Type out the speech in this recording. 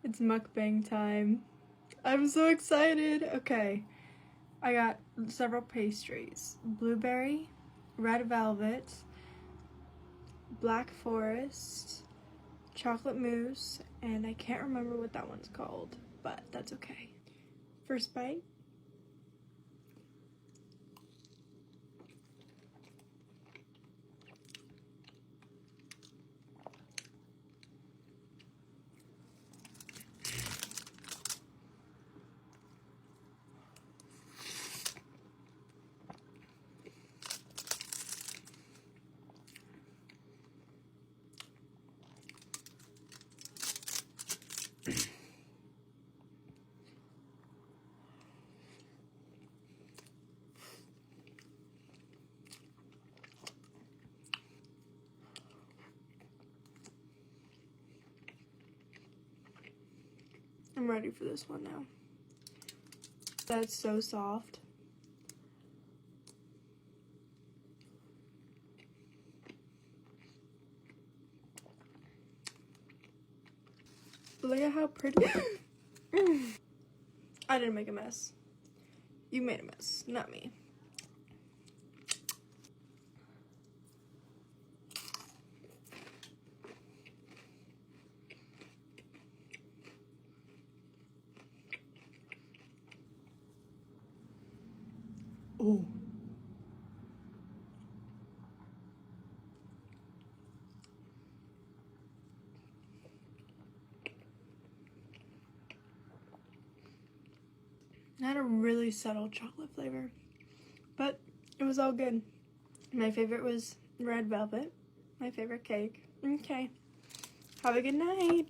It's mukbang time. I'm so excited. Okay, I got several pastries. Blueberry, red velvet, black forest, chocolate mousse, and I can't remember what that one's called, but that's okay. First bite. I'm ready for this one now. That's so soft. Look at how pretty. I didn't make a mess. You made a mess, not me. Oh. It had a really subtle chocolate flavor, but it was all good. My favorite was red velvet, my favorite cake. Okay, have a good night.